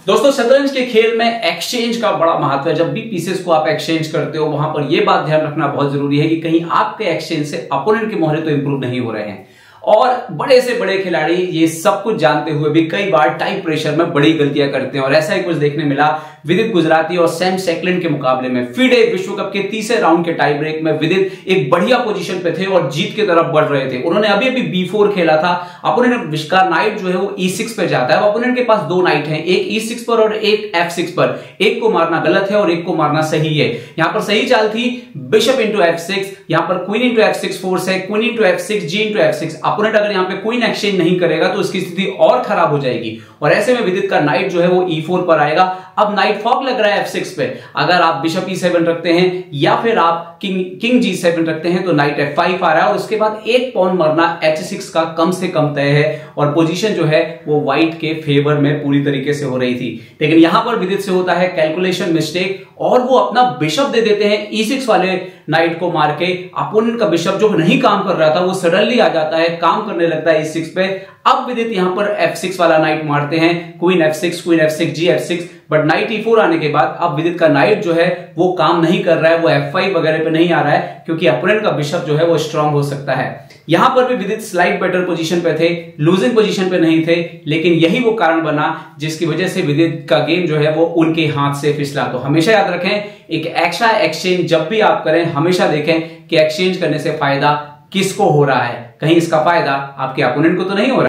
दोस्तों शतरंज के खेल में एक्सचेंज का बड़ा महत्व है। जब भी पीसेस को आप एक्सचेंज करते हो वहां पर यह बात ध्यान रखना बहुत जरूरी है कि कहीं आपके एक्सचेंज से अपोनेंट के मोहरे तो इंप्रूव नहीं हो रहे हैं। और बड़े से बड़े खिलाड़ी ये सब कुछ जानते हुए भी कई बार टाइम प्रेशर में बड़ी गलतियां करते हैं और ऐसा ही कुछ देखने मिला विदित गुजराती और सैम सेकलैंड के मुकाबले में। फिडे विश्व कप के तीसरे राउंड के टाई ब्रेक में विदित एक बढ़िया पोजीशन पे थे और जीत की तरफ बढ़ रहे थे। उन्होंने अभी अभी B4 खेला था। अपोनेंट विश्का नाइट जो है वो E6 पे जाता है। अपोनेंट के पास दो नाइट हैं, एक E6 पर और एक F6 पर। एक को मारना गलत है और एक को मारना सही है। यहां पर सही चाल थी बिशप इंटू F6, यहां पर क्वीन इंटू F6 फोर्स है, queen into F6, G into F6। Opponent अगर यहां पे क्वीन एक्सचेंज नहीं करेगा तो उसकी स्थिति और खराब हो जाएगी और ऐसे में विदित का नाइट जो है वो E4 पर आएगा। अब नाइट फॉक लग रहा है F6 पे। अगर आप बिशप E7 रखते हैं या फिर आप किंग G7 रखते हैं तो नाइट F5 आ रहा है और उसके बाद एक पॉन मरना H6 का कम से कम तय है और पोजीशन जो है वो व्हाइट के फेवर में पूरी तरीके से हो रही थी। लेकिन यहां पर विदित से होता है कैलकुलेशन मिस्टेक और वो अपना बिशप दे देते हैं E6 वाले नाइट को मार के। अपोनेंट का बिशप जो नहीं काम कर रहा था वो सडनली आ जाता है, काम करने लगता है E6 पे। अब विदित यहां पर F6 वाला नाइट मारते हैं, queen F6 G F6, but night E4 आने के बाद अब विदित का नाइट जो है वो काम नहीं कर रहा है, वो F5 वगैरह पे नहीं आ रहा है क्योंकि अपोनेंट का बिशप जो है वो स्ट्रांग हो सकता है। यहां पर भी विदित स्लाइट बेटर पोजीशन पे थे, लूजिंग पोजीशन पे नहीं थे, लेकिन यही वो कारण बना जिसकी वजह से विदित का गेम जो है वो उनके हाथ से फिसला। तो हमेशा याद रखें एक एक्स्ट्रा एक्सचेंज जब भी आप करें हमेशा देखें कि एक्सचेंज करने से फायदा किसको हो रहा है, कहीं इसका फायदा आपके अपोनेंट को तो नहीं हो रहा है।